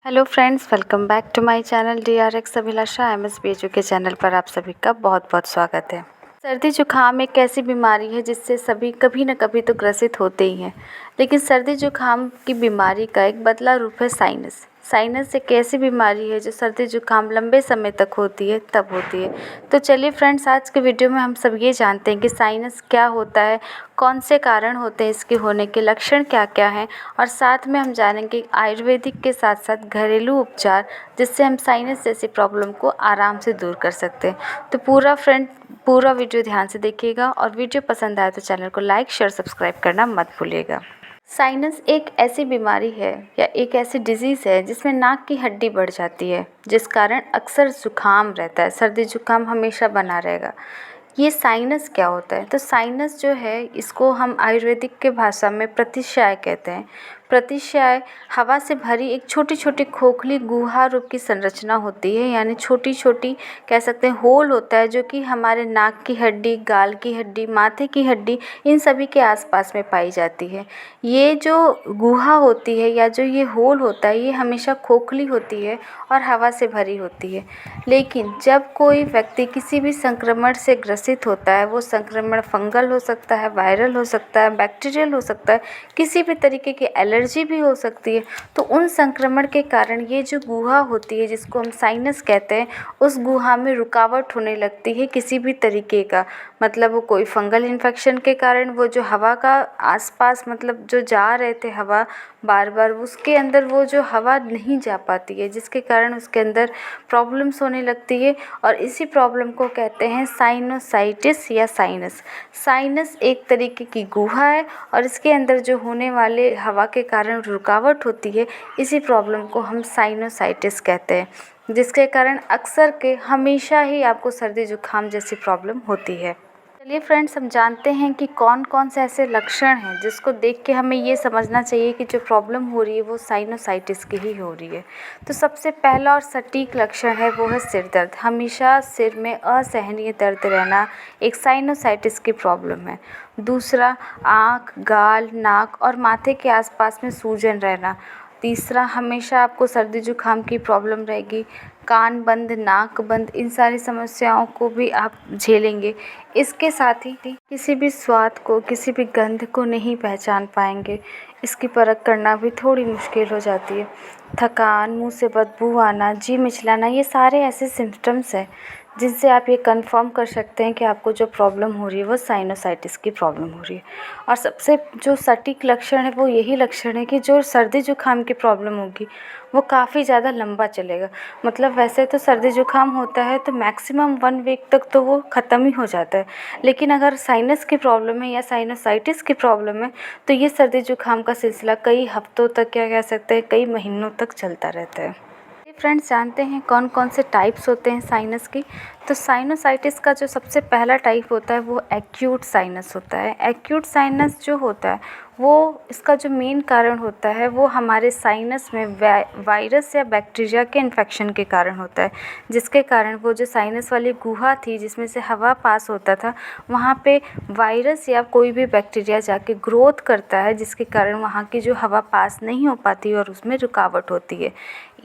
Hello friends, welcome back to my channel DRX Abhilasha MSBHU के channel पर आप सभी का बहुत बहुत स्वागत है। सर्दी जुकाम एक ऐसी बीमारी है जिससे सभी कभी न कभी तो ग्रसित होते ही हैं, लेकिन सर्दी जुकाम की बीमारी का एक बदला रूप है साइनस। साइनस एक ऐसी बीमारी है जो सर्दी जुकाम लंबे समय तक होती है तब होती है। तो चलिए फ्रेंड्स, आज के वीडियो में हम सब ये जानते हैं कि साइनस क्या होता है, कौन से कारण होते हैं इसके होने के, लक्षण क्या क्या हैं, और साथ में हम जानेंगे आयुर्वेदिक के साथ साथ घरेलू उपचार जिससे हम साइनस जैसी प्रॉब्लम को आराम से दूर कर सकते हैं। तो पूरा वीडियो ध्यान से देखिएगा और वीडियो पसंद आए तो चैनल को लाइक शेयर सब्सक्राइब करना मत भूलिएगा। साइनस एक ऐसी बीमारी है या एक ऐसी डिजीज़ है जिसमें नाक की हड्डी बढ़ जाती है, जिस कारण अक्सर जुकाम रहता है। सर्दी जुकाम हमेशा बना रहेगा। ये साइनस क्या होता है? तो साइनस जो है इसको हम आयुर्वेदिक के भाषा में प्रतिश्याय कहते हैं। प्रतिश्याय हवा से भरी एक छोटी छोटी खोखली गुहा रूप की संरचना होती है, यानी छोटी छोटी कह सकते हैं होल होता है जो कि हमारे नाक की हड्डी, गाल की हड्डी, माथे की हड्डी, इन सभी के आसपास में पाई जाती है। ये जो गुहा होती है या जो ये होल होता है ये हमेशा खोखली होती है और हवा से भरी होती है। लेकिन जब कोई व्यक्ति किसी भी संक्रमण से ग्रसित होता है, वो संक्रमण फंगल हो सकता है, वायरल हो सकता है, बैक्टीरियल हो सकता है, किसी भी तरीके की एलर्जी भी हो सकती है, तो उन संक्रमण के कारण ये जो गुहा होती है जिसको हम साइनस कहते हैं, उस गुहा में रुकावट होने लगती है किसी भी तरीके का। मतलब वो कोई फंगल इन्फेक्शन के कारण वो जो हवा का आसपास मतलब जो जा रहे थे हवा बार बार, उसके अंदर वो जो हवा नहीं जा पाती है, जिसके कारण उसके अंदर प्रॉब्लम्स होने लगती है और इसी प्रॉब्लम को कहते हैं साइनोसाइटिस या साइनस। साइनस एक तरीके की गुहा है और इसके अंदर जो होने वाले हवा के कारण रुकावट होती है, इसी प्रॉब्लम को हम साइनोसाइटिस कहते हैं, जिसके कारण अक्सर के हमेशा ही आपको सर्दी जुकाम जैसी प्रॉब्लम होती है। चलिए फ्रेंड्स, हम जानते हैं कि कौन कौन से ऐसे लक्षण हैं जिसको देख के हमें ये समझना चाहिए कि जो प्रॉब्लम हो रही है वो साइनोसाइटिस की ही हो रही है। तो सबसे पहला और सटीक लक्षण है वो है सिर दर्द। हमेशा सिर में असहनीय दर्द रहना एक साइनोसाइटिस की प्रॉब्लम है। दूसरा, आँख, गाल, नाक और माथे के आसपास में सूजन रहना। तीसरा, हमेशा आपको सर्दी जुकाम की प्रॉब्लम रहेगी। कान बंद, नाक बंद, इन सारी समस्याओं को भी आप झेलेंगे। इसके साथ ही किसी भी स्वाद को, किसी भी गंध को नहीं पहचान पाएंगे। इसकी परख करना भी थोड़ी मुश्किल हो जाती है। थकान, मुंह से बदबू आना, जी मिचलाना, ये सारे ऐसे सिम्टम्स हैं जिनसे आप ये कंफर्म कर सकते हैं कि आपको जो प्रॉब्लम हो रही है वो साइनोसाइटिस की प्रॉब्लम हो रही है। और सबसे जो सटीक लक्षण है वो यही लक्षण है कि जो सर्दी जुकाम की प्रॉब्लम होगी वो काफ़ी ज़्यादा लंबा चलेगा। मतलब वैसे तो सर्दी जुकाम होता है तो मैक्सिमम 1 वीक तक तो वो ख़त्म ही हो जाता है, लेकिन अगर साइनस की प्रॉब्लम है या साइनोसाइटिस की प्रॉब्लम है तो ये सर्दी जुकाम का सिलसिला कई हफ्तों तक, क्या कह सकते हैं, कई महीनों तक चलता रहता है। फ्रेंड्स, जानते हैं कौन कौन से टाइप्स होते हैं साइनस की? तो साइनोसाइटिस का जो सबसे पहला टाइप होता है वो एक्यूट साइनस होता है। एक्यूट साइनस जो होता है वो, इसका जो मेन कारण होता है वो हमारे साइनस में वायरस या बैक्टीरिया के इन्फेक्शन के कारण होता है, जिसके कारण वो जो साइनस वाली गुहा थी जिसमें से हवा पास होता था, वहाँ पे वायरस या कोई भी बैक्टीरिया जाके ग्रोथ करता है, जिसके कारण वहाँ की जो हवा पास नहीं हो पाती और उसमें रुकावट होती है।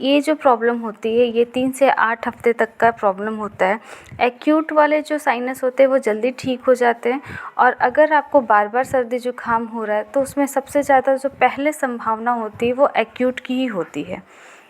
ये जो प्रॉब्लम होती है ये 3 से 8 हफ्ते तक का प्रॉब्लम होता है। एक्यूट वाले जो साइनस होते हैं वो जल्दी ठीक हो जाते हैं, और अगर आपको बार बार सर्दी जुकाम हो रहा है तो उसमें सबसे ज़्यादा जो पहले संभावना होती है वो एक्यूट की ही होती है।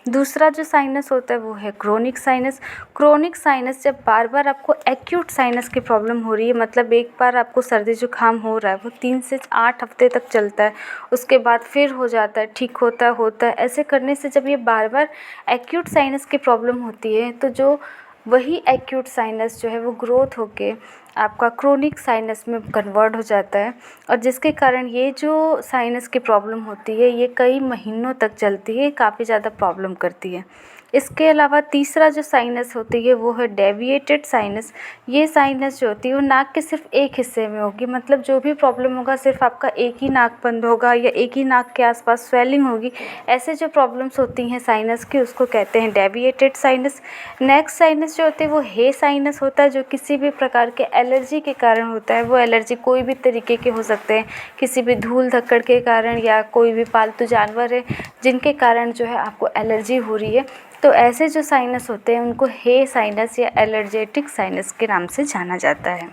दूसरा जो साइनस होता है वो है क्रोनिक साइनस। क्रोनिक साइनस जब बार बार आपको एक्यूट साइनस की प्रॉब्लम हो रही है, मतलब एक बार आपको सर्दी जुकाम हो रहा है, वो 3 से 8 हफ्ते तक चलता है, उसके बाद फिर हो जाता है, ठीक होता है। ऐसे करने से जब ये बार बार एक्यूट साइनस की प्रॉब्लम होती है तो जो वही एक्यूट साइनस जो है वो ग्रोथ होके आपका क्रोनिक साइनस में कन्वर्ट हो जाता है, और जिसके कारण ये जो साइनस की प्रॉब्लम होती है ये कई महीनों तक चलती है, काफ़ी ज़्यादा प्रॉब्लम करती है। इसके अलावा तीसरा जो साइनस होती है वो है डेविएटेड साइनस। ये साइनस जो होती है वो नाक के सिर्फ एक हिस्से में होगी, मतलब जो भी प्रॉब्लम होगा सिर्फ आपका एक ही नाक बंद होगा या एक ही नाक के आसपास स्वेलिंग होगी। ऐसे जो प्रॉब्लम्स होती हैं साइनस की उसको कहते हैं डेविएटेड साइनस। नेक्स्ट साइनस जो होते हैं वो हे साइनस होता है, जो किसी भी प्रकार के एलर्जी के कारण होता है वो एलर्जी कोई भी तरीके के हो सकते हैं, किसी भी धूल धक्कड़ के कारण या कोई भी पालतू जानवर है जिनके कारण जो है आपको एलर्जी हो रही है, तो ऐसे जो साइनस होते हैं उनको हे साइनस या एलर्जेटिक साइनस के नाम से जाना जाता है।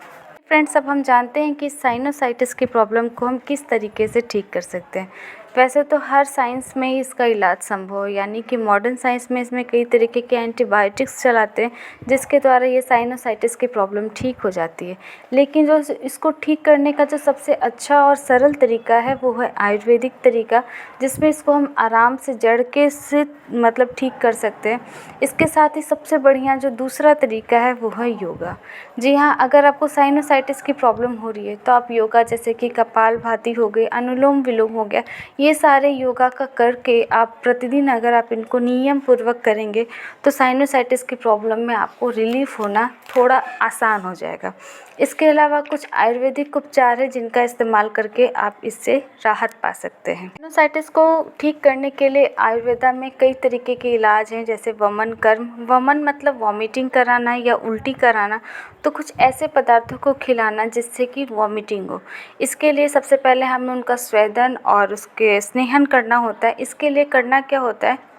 फ्रेंड्स, अब हम जानते हैं कि साइनोसाइटिस की प्रॉब्लम को हम किस तरीके से ठीक कर सकते हैं। वैसे तो हर साइंस में ही इसका इलाज संभव है, यानी कि मॉडर्न साइंस में इसमें कई तरीके के एंटीबायोटिक्स चलाते हैं जिसके द्वारा ये साइनोसाइटिस की प्रॉब्लम ठीक हो जाती है। लेकिन जो इसको ठीक करने का जो सबसे अच्छा और सरल तरीका है वो है आयुर्वेदिक तरीका, जिसमें इसको हम आराम से जड़ के से मतलब ठीक कर सकते हैं। इसके साथ ही सबसे बढ़िया जो दूसरा तरीका है वो है योगा। जी हाँ, अगर आपको साइनोसाइटिस की प्रॉब्लम हो रही है तो आप योगा जैसे कि कपालभाति हो गई, अनुलोम विलोम हो गया, ये सारे योगा का करके आप प्रतिदिन अगर आप इनको नियम पूर्वक करेंगे तो साइनोसाइटिस की प्रॉब्लम में आपको रिलीफ होना थोड़ा आसान हो जाएगा। इसके अलावा कुछ आयुर्वेदिक उपचार है जिनका इस्तेमाल करके आप इससे राहत पा सकते हैं। साइनोसाइटिस को ठीक करने के लिए आयुर्वेदा में कई तरीके के इलाज हैं, जैसे वमन कर्म। वमन मतलब वॉमिटिंग कराना या उल्टी कराना, तो कुछ ऐसे पदार्थों को खिलाना जिससे कि वॉमिटिंग हो। इसके लिए सबसे पहले हमें उनका स्वेदन और उसके स्नेहन करना होता है। इसके लिए करना क्या होता है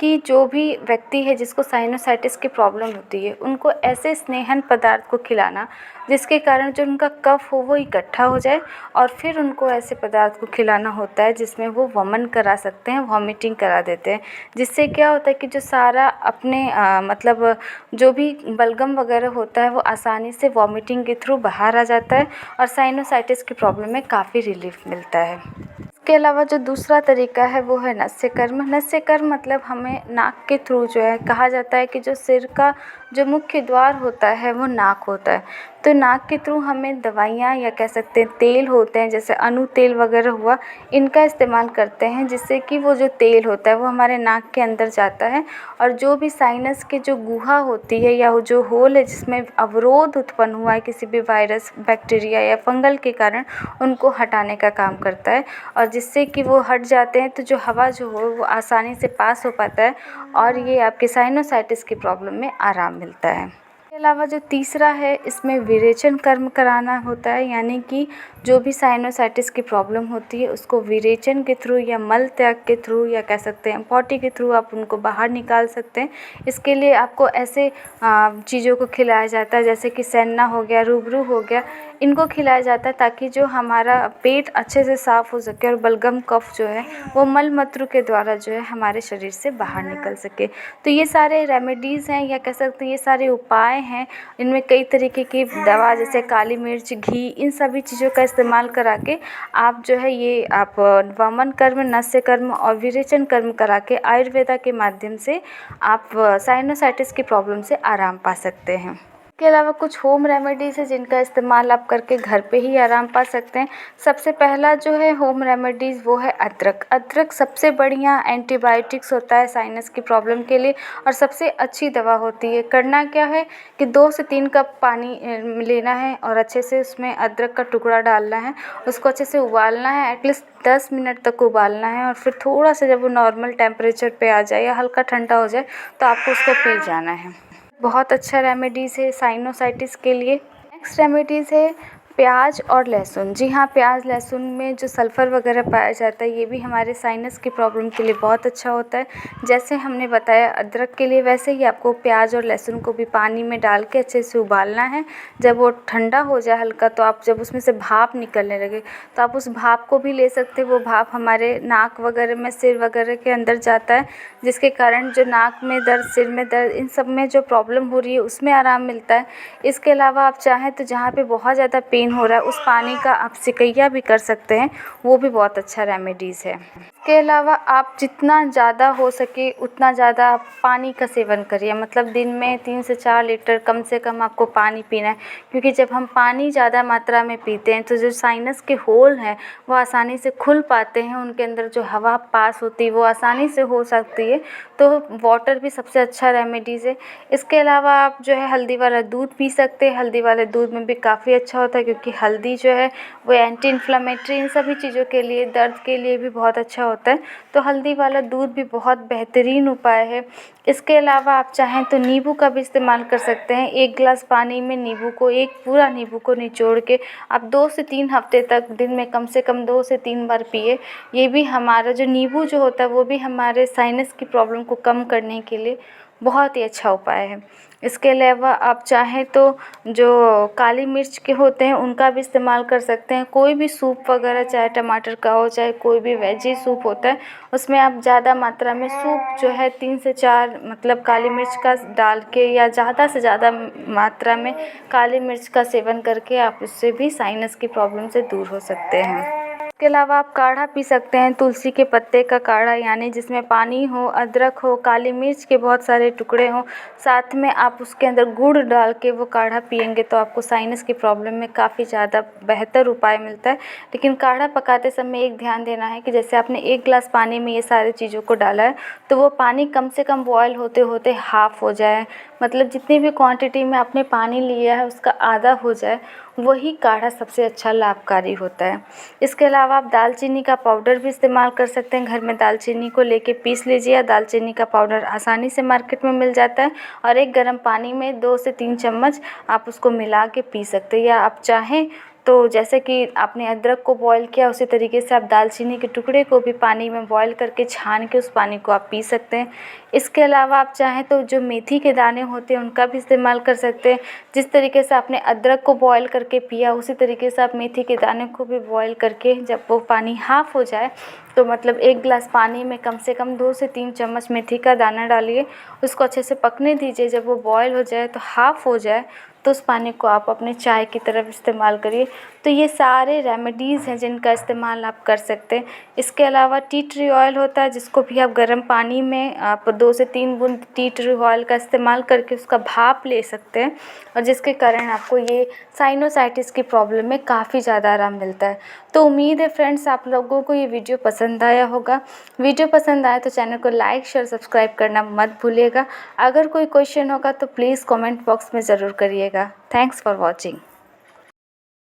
कि जो भी व्यक्ति है जिसको साइनोसाइटिस की प्रॉब्लम होती है उनको ऐसे स्नेहन पदार्थ को खिलाना जिसके कारण जो उनका कफ हो वो इकट्ठा हो जाए, और फिर उनको ऐसे पदार्थ को खिलाना होता है जिसमें वो वमन करा सकते हैं, वॉमिटिंग करा देते हैं। जिससे क्या होता है कि जो सारा अपने मतलब जो भी बलगम वगैरह होता है वो आसानी से वॉमिटिंग के थ्रू बाहर आ जाता है और साइनोसाइटिस की प्रॉब्लम में काफ़ी रिलीफ मिलता है। इसके अलावा जो दूसरा तरीका है वो है नस्य कर्म। नस्य कर्म मतलब हमें नाक के थ्रू जो है, कहा जाता है कि जो सिर का जो मुख्य द्वार होता है वो नाक होता है, तो नाक के थ्रू हमें दवाइयाँ या कह सकते हैं तेल होते हैं जैसे अनु तेल वगैरह हुआ, इनका इस्तेमाल करते हैं जिससे कि वो जो तेल होता है वो हमारे नाक के अंदर जाता है और जो भी साइनस की जो गुहा होती है या वो जो होल है जिसमें अवरोध उत्पन्न हुआ है किसी भी वायरस, बैक्टीरिया या फंगल के कारण, उनको हटाने का काम करता है और जिससे कि वो हट जाते हैं तो जो हवा जो हो वो आसानी से पास हो पाता है और ये आपके साइनोसाइटिस की प्रॉब्लम में आराम मिलता है। इसके अलावा जो तीसरा है इसमें विरेचन कर्म कराना होता है, यानी कि जो भी साइनोसाइटिस की प्रॉब्लम होती है उसको विरेचन के थ्रू या मल त्याग के थ्रू या कह सकते हैं पॉटी के थ्रू आप उनको बाहर निकाल सकते हैं। इसके लिए आपको ऐसे चीज़ों को खिलाया जाता है जैसे कि सेन्ना हो गया, रूबरू हो गया, इनको खिलाया जाता है ताकि जो हमारा पेट अच्छे से साफ़ हो सके और बलगम कफ जो है वो मल मूत्र के द्वारा जो है हमारे शरीर से बाहर निकल सके। तो ये सारे रेमेडीज़ हैं या कह सकते हैं ये सारे उपाय हैं। इनमें कई तरीके की दवा जैसे काली मिर्च, घी, इन सभी चीज़ों का इस्तेमाल करा के आप जो है ये आप वमन कर्म, नस्य कर्म और विरेचन कर्म करा के आयुर्वेदा के माध्यम से आप साइनोसाइटिस की प्रॉब्लम से आराम पा सकते हैं। इसके अलावा कुछ होम रेमेडीज़ है जिनका इस्तेमाल आप करके घर पे ही आराम पा सकते हैं। सबसे पहला जो है होम रेमेडीज़ वो है अदरक। अदरक सबसे बढ़िया एंटीबायोटिक्स होता है साइनस की प्रॉब्लम के लिए और सबसे अच्छी दवा होती है। करना क्या है कि 2 से 3 कप पानी लेना है और अच्छे से उसमें अदरक का टुकड़ा डालना है, उसको अच्छे से उबालना है, एटलीस्ट 10 मिनट तक उबालना है और फिर थोड़ा सा जब वो नॉर्मल टेम्परेचर पे आ जाए या हल्का ठंडा हो जाए तो आपको उसको पी जाना है। बहुत अच्छा रेमेडीज़ है साइनोसाइटिस के लिए। नेक्स्ट रेमेडीज़ है प्याज और लहसुन। जी हाँ, प्याज लहसुन में जो सल्फ़र वगैरह पाया जाता है ये भी हमारे साइनस की प्रॉब्लम के लिए बहुत अच्छा होता है। जैसे हमने बताया अदरक के लिए, वैसे ही आपको प्याज और लहसुन को भी पानी में डाल के अच्छे से उबालना है। जब वो ठंडा हो जाए हल्का तो आप जब उसमें से भाप निकलने लगे तो आप उस भाप को भी ले सकते हैं। वो भाप हमारे नाक वगैरह में, सिर वगैरह के अंदर जाता है जिसके कारण जो नाक में दर्द, सिर में दर्द, इन सब में जो प्रॉब्लम हो रही है उसमें आराम मिलता है। इसके अलावा आप चाहें तो जहाँ पे बहुत ज़्यादा पेन हो रहा है उस पानी का आप सिकैया भी कर सकते हैं, वो भी बहुत अच्छा रेमेडीज़ है। इसके अलावा आप जितना ज़्यादा हो सके उतना ज़्यादा आप पानी का सेवन करिए, मतलब दिन में 3 से 4 लीटर कम से कम आपको पानी पीना है, क्योंकि जब हम पानी ज़्यादा मात्रा में पीते हैं तो जो साइनस के होल हैं वो आसानी से खुल पाते हैं, उनके अंदर जो हवा पास होती है वो आसानी से हो सकती है। तो वाटर भी सबसे अच्छा रेमेडीज़ है। इसके अलावा आप जो है हल्दी वाला दूध पी सकते हैं। हल्दी वाले दूध में भी काफ़ी अच्छा होता है क्योंकि हल्दी जो है वो एंटी इन्फ्लेमेटरी इन सभी चीज़ों के लिए, दर्द के लिए भी बहुत अच्छा होता है। तो हल्दी वाला दूध भी बहुत बेहतरीन उपाय है। इसके अलावा आप चाहें तो नींबू का भी इस्तेमाल कर सकते हैं। 1 गिलास पानी में नींबू को, एक पूरा नींबू को निचोड़ के आप 2 से 3 हफ्ते तक दिन में कम से कम 2 से 3 बार पिए। ये भी हमारा जो नींबू जो होता है वो भी हमारे साइनस की प्रॉब्लम को कम करने के लिए बहुत ही अच्छा उपाय है। इसके अलावा आप चाहें तो जो काली मिर्च के होते हैं उनका भी इस्तेमाल कर सकते हैं। कोई भी सूप वगैरह, चाहे टमाटर का हो, चाहे कोई भी वेजी सूप होता है, उसमें आप ज़्यादा मात्रा में सूप जो है 3 से 4 मतलब काली मिर्च का डाल के, या ज़्यादा से ज़्यादा मात्रा में काली मिर्च का सेवन करके आप उससे भी साइनस की प्रॉब्लम से दूर हो सकते हैं। इसके अलावा आप काढ़ा पी सकते हैं, तुलसी के पत्ते का काढ़ा, यानी जिसमें पानी हो, अदरक हो, काली मिर्च के बहुत सारे टुकड़े हों, साथ में आप उसके अंदर गुड़ डाल के वो काढ़ा पिएंगे तो आपको साइनस की प्रॉब्लम में काफ़ी ज़्यादा बेहतर उपाय मिलता है। लेकिन काढ़ा पकाते समय एक ध्यान देना है कि जैसे आपने 1 गिलास पानी में ये सारी चीज़ों को डाला है तो वो पानी कम से कम बॉयल होते होते हाफ़ हो जाए, मतलब जितनी भी क्वांटिटी में आपने पानी लिया है उसका आधा हो जाए, वही काढ़ा सबसे अच्छा लाभकारी होता है। इसके अलावा आप दालचीनी का पाउडर भी इस्तेमाल कर सकते हैं। घर में दालचीनी को लेके पीस लीजिए, या दालचीनी का पाउडर आसानी से मार्केट में मिल जाता है, और एक गर्म पानी में 2 से 3 चम्मच आप उसको मिला के पी सकते हैं। या आप चाहें तो जैसे कि आपने अदरक को बॉईल किया उसी तरीके से आप दालचीनी के टुकड़े को भी पानी में बॉईल करके छान के उस पानी को आप पी सकते हैं। इसके अलावा आप चाहें तो जो मेथी के दाने होते हैं उनका भी इस्तेमाल कर सकते हैं। जिस तरीके से आपने अदरक को बॉईल करके पिया उसी तरीके से आप मेथी के दाने को भी बॉईल करके, जब वो पानी हाफ़ हो जाए तो मतलब 1 गिलास पानी में कम से कम 2 से 3 चम्मच मेथी का दाना डालिए, उसको अच्छे से पकने दीजिए। जब वो बॉईल हो जाए तो हाफ़ हो जाए तो उस पानी को आप अपने चाय की तरफ इस्तेमाल करिए। तो ये सारे रेमेडीज़ हैं जिनका इस्तेमाल आप कर सकते हैं। इसके अलावा टी ट्री ऑयल होता है, जिसको भी आप गर्म पानी में आप 2 से 3 बूंद टी ट्री ऑयल का इस्तेमाल करके उसका भाप ले सकते हैं, और जिसके कारण आपको ये साइनोसाइटिस की प्रॉब्लम में काफ़ी ज़्यादा आराम मिलता है। तो उम्मीद है फ्रेंड्स आप लोगों को ये वीडियो पसंद आया होगा। वीडियो पसंद आए तो चैनल को लाइक, शेयर, सब्सक्राइब करना मत भूलिएगा। अगर कोई क्वेश्चन होगा तो प्लीज़ कमेंट बॉक्स में ज़रूर करिएगा। Thanks for watching.